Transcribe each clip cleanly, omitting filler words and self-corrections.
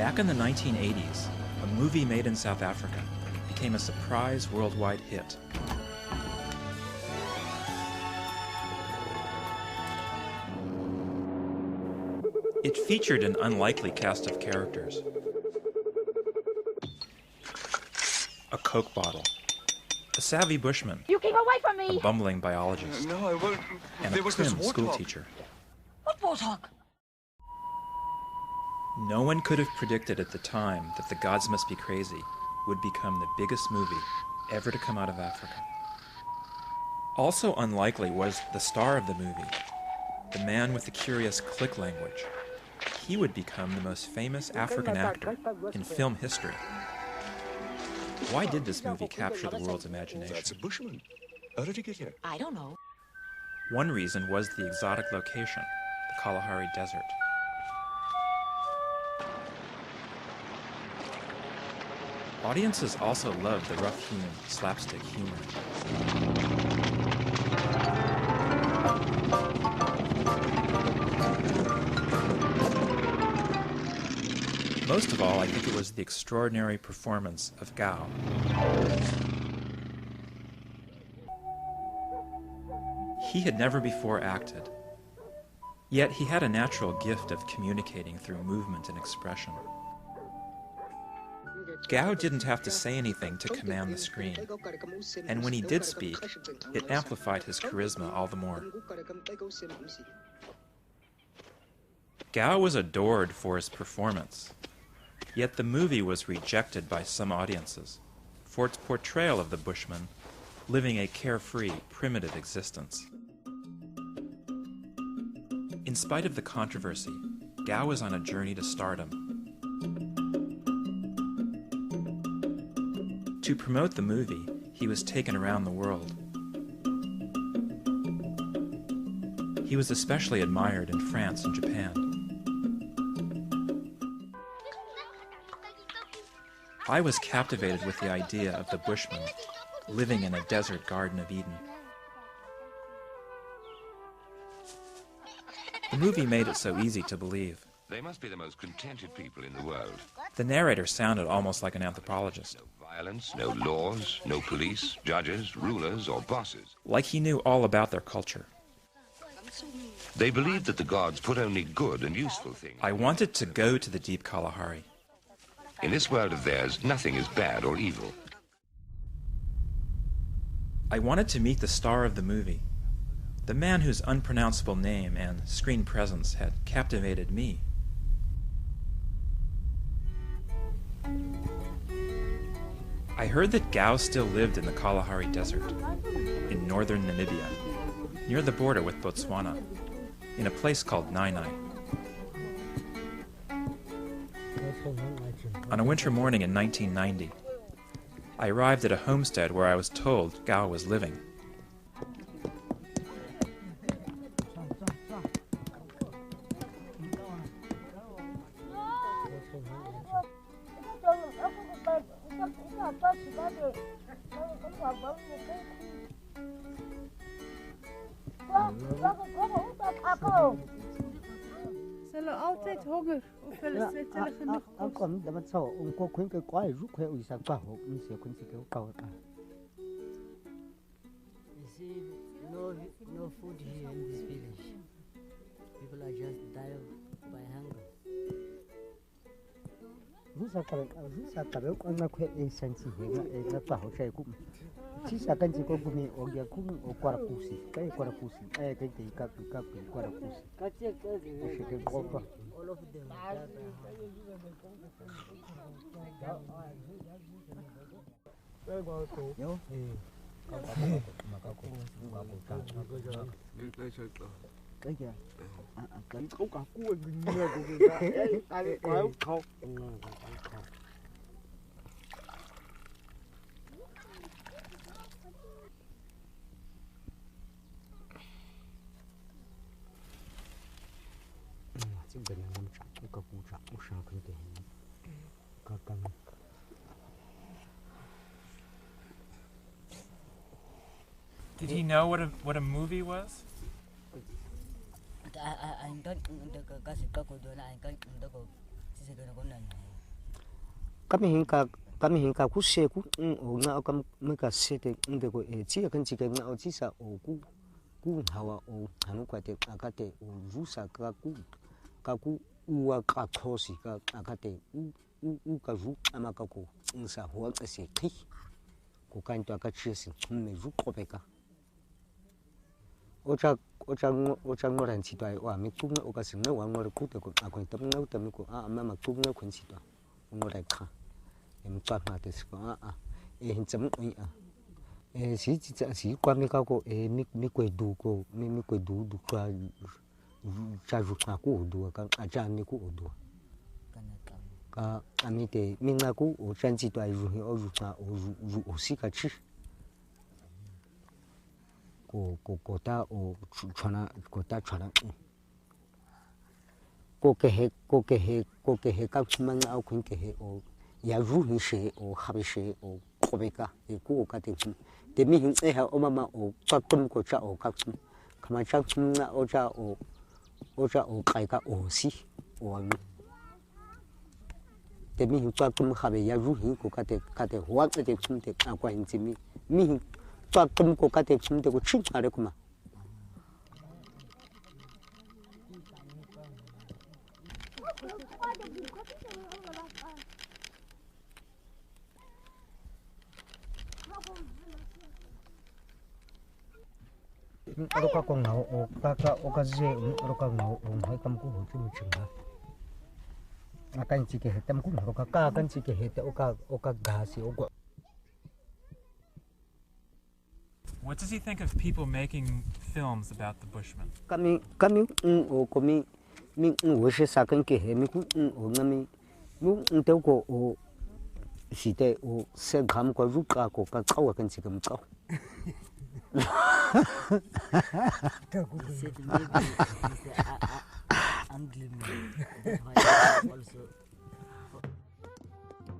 Back in the 1980s, a movie made in South Africa became a surprise worldwide hit. It featured an unlikely cast of characters. A Coke bottle, a savvy bushman, you keep away from me. A bumbling biologist, no, I won't. And a prim schoolteacher. What warthog? No one could have predicted at the time that The Gods Must Be Crazy would become the biggest movie ever to come out of Africa. Also unlikely was the star of the movie, the man with the curious click language. He would become the most famous African actor in film history. Why did this movie capture the world's imagination? That's a bushman. How did he get here? I don't know. One reason was the exotic location, the Kalahari Desert. Audiences also loved the rough-hewn, slapstick humor. Most of all, I think it was the extraordinary performance of Gao. He had never before acted, yet he had a natural gift of communicating through movement and expression. Gao didn't have to say anything to command the screen, and when he did speak, it amplified his charisma all the more. Gao was adored for his performance, yet the movie was rejected by some audiences for its portrayal of the bushman living a carefree, primitive existence. In spite of the controversy, Gao was on a journey to stardom. To promote the movie, he was taken around the world. He was especially admired in France and Japan. I was captivated with the idea of the bushman living in a desert Garden of Eden. The movie made it so easy to believe. They must be the most contented people in the world. The narrator sounded almost like an anthropologist. No violence, no laws, no police, judges, rulers, or bosses. Like he knew all about their culture. They believed that the gods put only good and useful things. I wanted to go to the deep Kalahari. In this world of theirs, nothing is bad or evil. I wanted to meet the star of the movie, the man whose unpronounceable name and screen presence had captivated me. I heard that Gao still lived in the Kalahari Desert, in northern Namibia, near the border with Botswana, in a place called Nyae Nyae. On a winter morning in 1990, I arrived at a homestead where I was told Gao was living. No food here in this village. People are just dying by hunger. All of them Did he know what a movie was? kami hinga ku se ku o nga kam meka se te nde ko chi kan chi ke nga o chi sa o ku hawa o hanu ka te akate o rusa ka ku uwa ka khosi ka akate u ka ru amaka ko nsa ho ka se ki ko kan to ka chi se me ru ko beka ocha ngoran chi dai wa mi ku o ka se nga wa ngor ku te ko akon tam nga tam ko mama ku nga kun chi dai ngorai kha em twa ma te ko hin cham oi si kwa mi ka ko mi ko du ko mi ko du ka cha ru ka ko du ka aja ni ko du ka ami te mi na ku o chan chi dai ru o ru ka o si ka chi ko ta o chana ko ta chana ko ke he ka chman au kun ke he o ya ru hi she o ha be she o ko be ka ku ka te mi hin ha o mama o ka kum ko cha o ka chum kama cha chum na o cha o kai ka o si o mi te mi hin ka kum ha be ya ru hi ko ka te ho te chum te ka kwa hin chi mi hin ka kum ko ka te chum te ko chin cha re kuma Roka ko ngau o ka je roka ngau o mai kam ku ho chu chinga akan chi ke hetam ku roka ka kan chi ke hete o ka ga si o ko. What does he think of people making films about the Bushmen? Kami o ko mi wo she sa kan ke he mi ku o ngami mu te ko o si te o se gam ko ru ka ko ka ka wa kan chi kam ka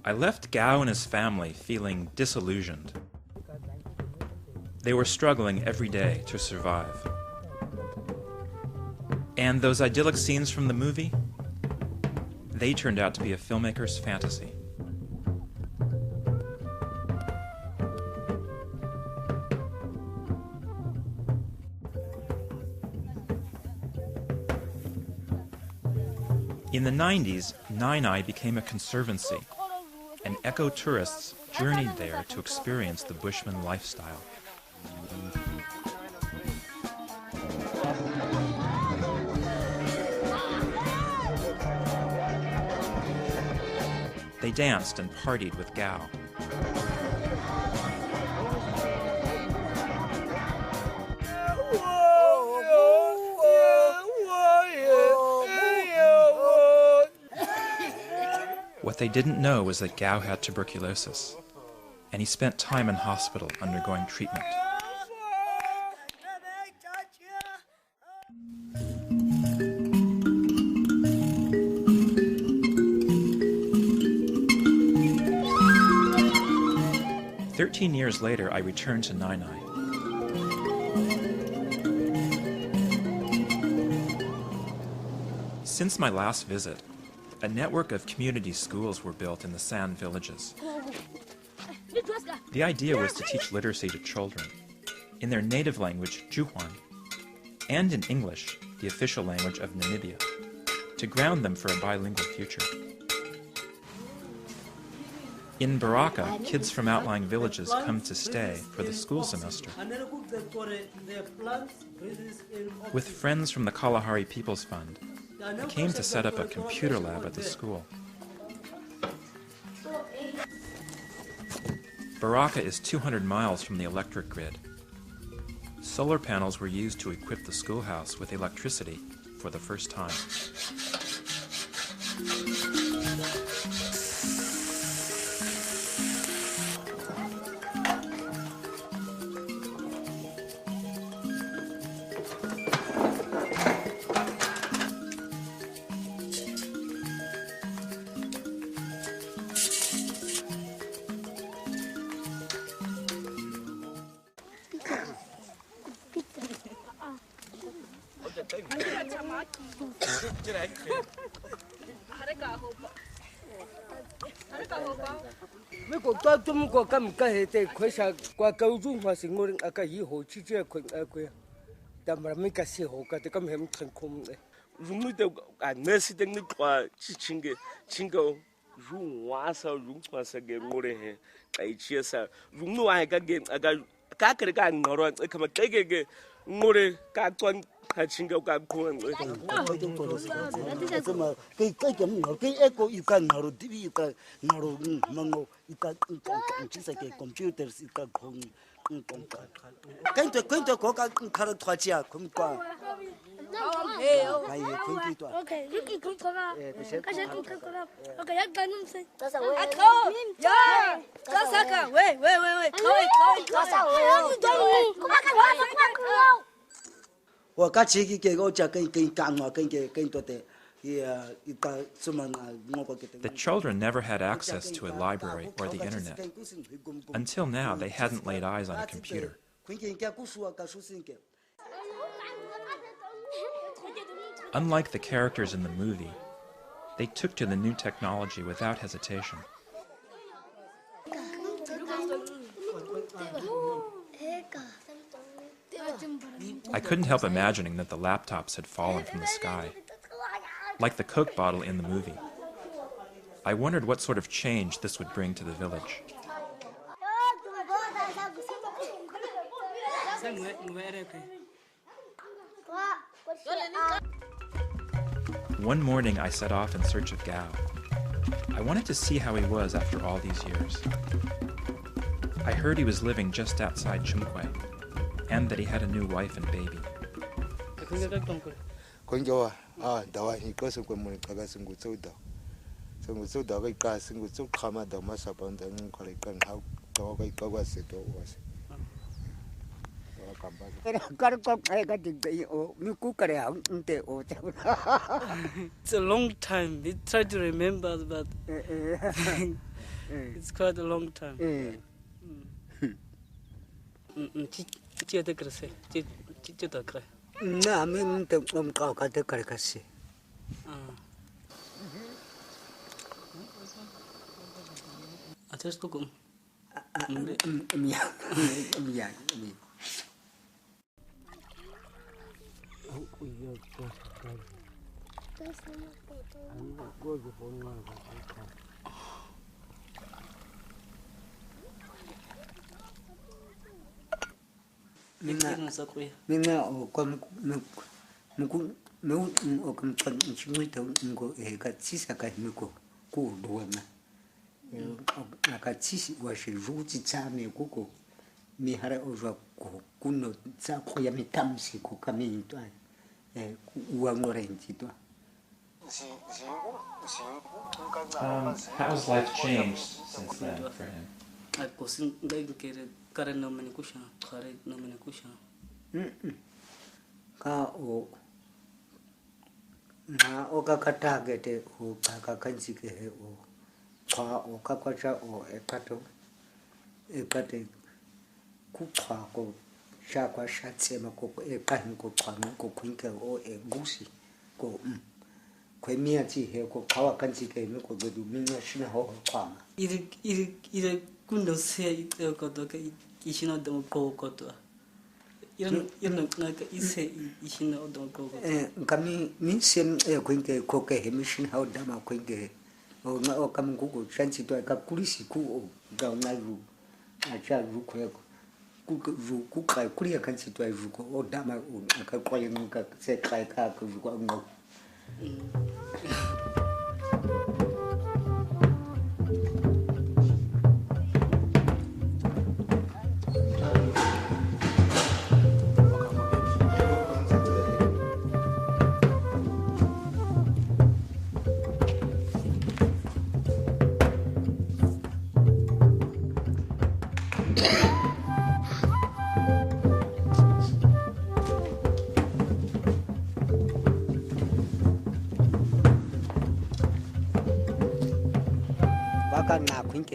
I left Gao and his family feeling disillusioned. They were struggling every day to survive. And those idyllic scenes from the movie, they turned out to be a filmmaker's fantasy. In the 90s, Nyae Nyae became a conservancy, and eco-tourists journeyed there to experience the Bushman lifestyle. They danced and partied with Gao. What they didn't know was that Gao had tuberculosis, and he spent time in hospital undergoing treatment. "13 years later, I returned to Nyae Nyae. Since my last visit, a network of community schools were built in the San villages. The idea was to teach literacy to children in their native language, Juhuan, and in English, the official language of Namibia, to ground them for a bilingual future. In Baraka, kids from outlying villages come to stay for the school semester. With friends from the Kalahari People's Fund, I came to set up a computer lab at the school. Baraka is 200 miles from the electric grid. Solar panels were used to equip the schoolhouse with electricity for the first time. mấy cuộc tôi chúng có cái cái thì khởi sa qua câu dung hoa sinh ngồi ở cái gì hồ chi chi khởi ở quê,但mà mấy cái gì hồ cái thì cái hem thành không đấy. Rung nu de a nesi de ni kwa chingo rung wa sa ge ngore he ai chia sa rung nu ai ga ge ka kre ka noro ka ma ge ngore ka ton ka chingo ka ko cái chấm noro cái eco you can noro tv you can noro mango you can chỉ là cái computer you can không cái tôi có cái khá thoải chia không qua Okay, you can cook up. Cái sẽ cook up. Okay, я гану се. Засака, wait. Wa ka chi ki go cha cái càng mà cái tôi te The children never had access to a library or the internet. Until now, they hadn't laid eyes on a computer. Unlike the characters in the movie, they took to the new technology without hesitation. I couldn't help imagining that the laptops had fallen from the sky, like the Coke bottle in the movie. I wondered what sort of change this would bring to the village. One morning I set off in search of Gao. I wanted to see how he was after all these years. I heard he was living just outside Chumkwe, and that he had a new wife and baby. It's a long time. We try to remember, but it's quite a long time. Chị đã kể gì? Chị đã kể. Nè, mình tự làm cao cái thứ cái gì. Atas tu cũng. Mình ở con mình cũng nếu ở con chỉ mới thấu có cái chỉ là cái mình có đồ mà là cái chỉ là sự rú chỉ cha mình có mình hay là ở rồi cũng nó cha có nhà mình tâm sự có cái mình thôi uang nó rèn chỉ thôi. How has life changed since then for him? Aku sing gay kere karena namanya kusha, kare namanya kusha. Ka o na o ka kata gete o ka kansi ke he o ka o ka kwacha o ekate ku kwa ko sha kwa sha tsema ko ekahin ko kwa ko kwinka o gusi ko kwe mia chi he ko kawa kansi ke me ko do minga shina ho kwa Ire kundo se ite ko to ka ishino do ko to. Iran na ka ise ishino do ko. Kami min sem kwinka ko ke he mishin ho dama kwinka o na o kam ko chansi to ka kulisi ku o ga na ru a cha ru ko ku kai kulia kansi to ru ko o dama o ka ko yin ka se kai ka ko ru ko no.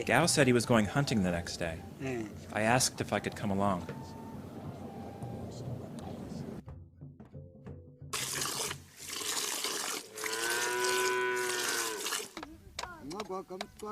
Gao said he was going hunting the next day. I asked if I could come along. 是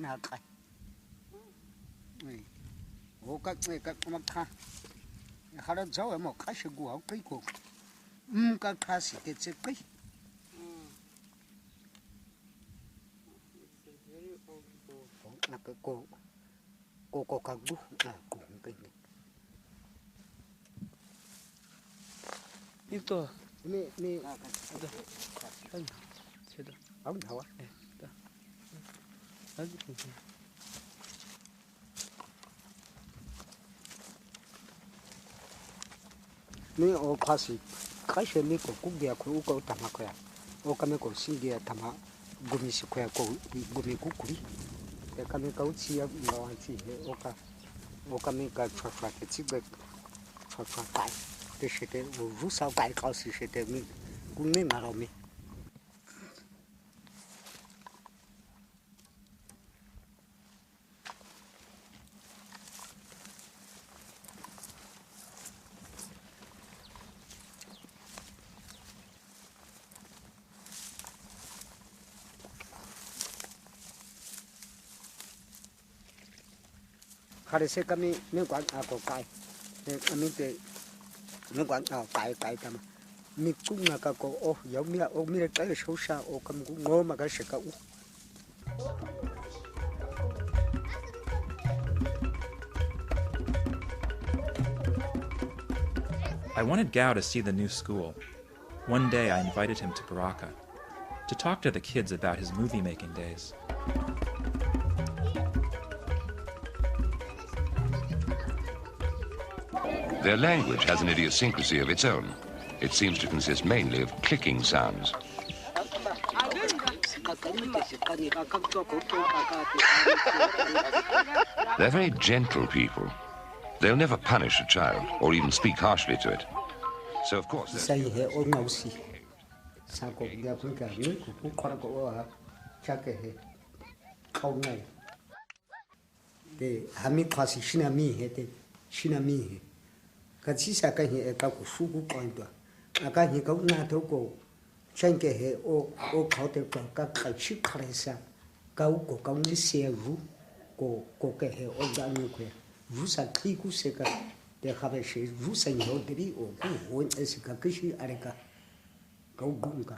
哪开？我个么看，还得找么开始过好几个，个开始的这个。那个个干部啊，公给你。你多，你，是的，好不好啊？你我开始你个古个苦个他妈个呀，我干么个新个他妈古米是个古米古古里，干么个吃呀老安吃，我干么个刷的这个刷改，这是的我如少改考试是的你古米拿了没？还得是干么没管啊个改，干么的没管啊改的嘛，你中那个哦有没有改手上哦干么我嘛个是个我。I wanted Gao to see the new school. One day I invited him to Baraka to talk to the kids about his movie-making days. Their language has an idiosyncrasy of its own. It seems to consist mainly of clicking sounds. They're very gentle people. They'll never punish a child or even speak harshly to it. So, of course, cái chỉ là cái hệ cao của số của con đó, cái hệ cao na thôi của trên cái hệ ô khó được cái chỉ khai ra cao của cao như xe rú của cái hệ ô đã như vậy rú sa khi cũng sẽ cái để khai về sẽ rú sa nhiều để đi ô cũng huấn ở sẽ cái gì ở đây cái cao gúng cái.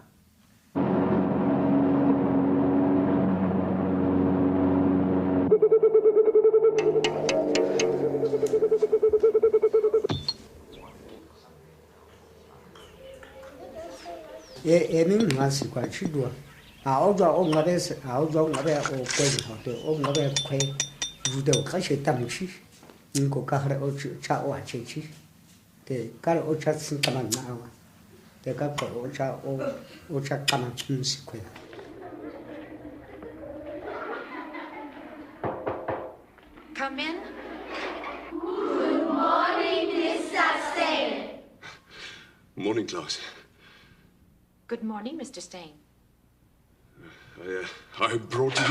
Mình nói sự quan trọng đó, áo gió ông ngã về ở quê họ thì ông ngã về quê, dù đâu cái sự tâm trí, nhưng có cái là ở cha ở trên trí, thì cái là ở cha sinh cảm ơn nào, thì cái ở cha cảm ơn chúng sự quê. Come in. Good morning, Mr. Stain. Morning, Klaus. Good morning, Mr. Stain. I brought you.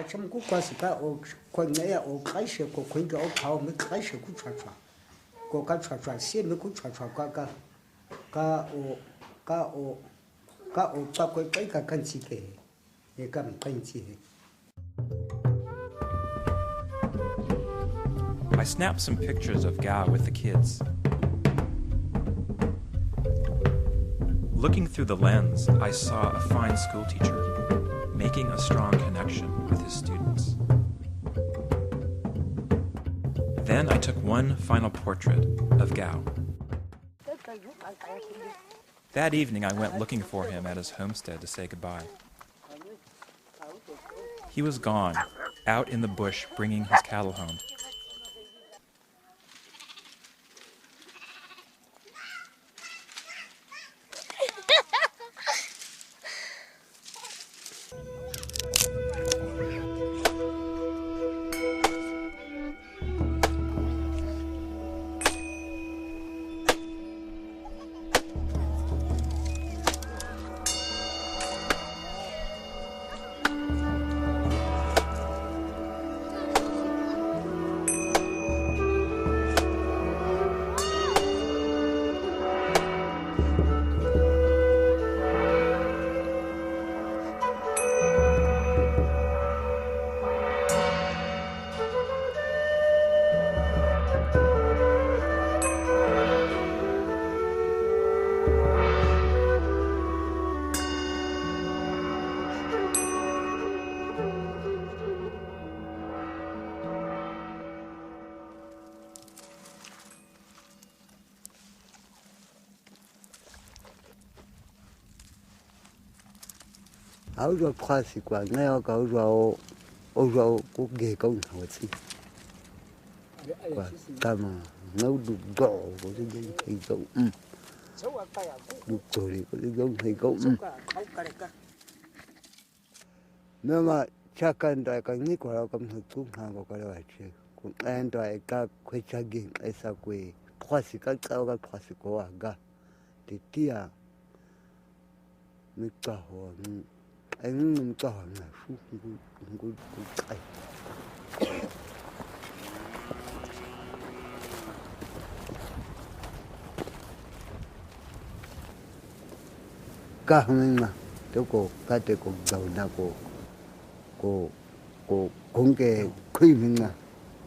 Trong cuộc qua sự cái quan này ở cái sự của khuyến cái thảo mới cái sự của trò của cái trò xem mới của trò cái cho cái cần gì kể để cần gì. I snapped some pictures of Gao with the kids. Looking through the lens, I saw a fine school teacher making a strong connection with his students. Then I took one final portrait of Gao. That evening I went looking for him at his homestead to say goodbye. He was gone, out in the bush bringing his cattle home, áo rồi khoa sĩ quả nghe có rồi ô rồi cũng ghê công hậu sĩ quả ta mà nấu đủ gỗ có cái giống thầy công đủ rồi có cái giống thầy công nếu mà chắc cần đại cái này quả công thực cũng hàng có cái đó chứ cũng anh đại các quay chắc ghiền ai sao quay khoa sĩ các cháu các khoa sĩ có à thì tia mới cho anh không cho là phúc cũng chạy cả mình mà tôi có cái tôi có đầu nào có cũng cái khuy mình mà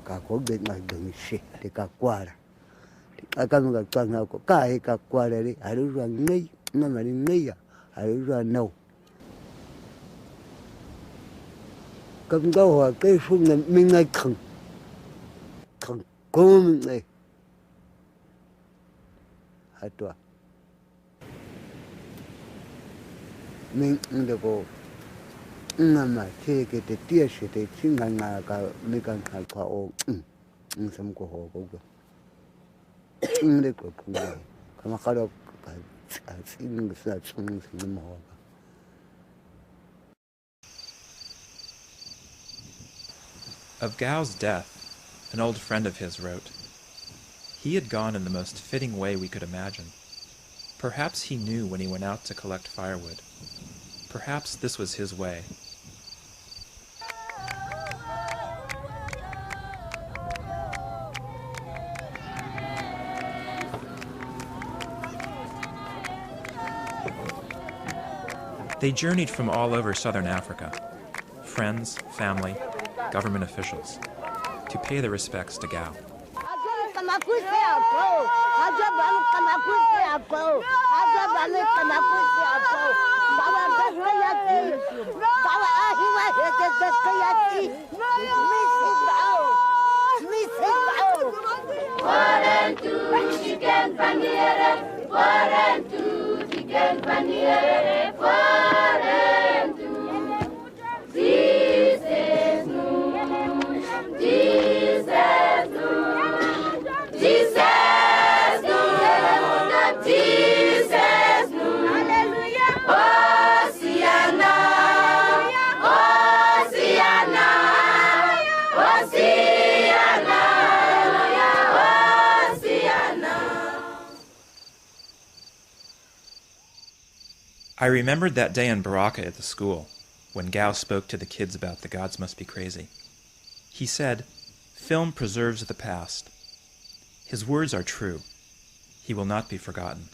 cả có biết mà đừng xịt thì cả qua là cái mình cả nào có cái cả qua đây đi ai rồi ngay nó mà đi ngay à ai rồi nâu cầm đâu à cái phương này mình ngay khẩn cố mình này hai tuổi mình được có mà thế cái tiết sẽ thì chính là cả mình cần phải có sống của họ cũng được đấy của cũng được mà cái đó cái xin người ta sống mà họ Of Gao's death, an old friend of his wrote, "He had gone in the most fitting way we could imagine. Perhaps he knew when he went out to collect firewood. Perhaps this was his way." They journeyed from all over southern Africa, friends, family, government officials, to pay their respects to Gao. I remembered that day in Baraka at the school, when Gao spoke to the kids about The Gods Must Be Crazy. He said, "Film preserves the past. His words are true. He will not be forgotten."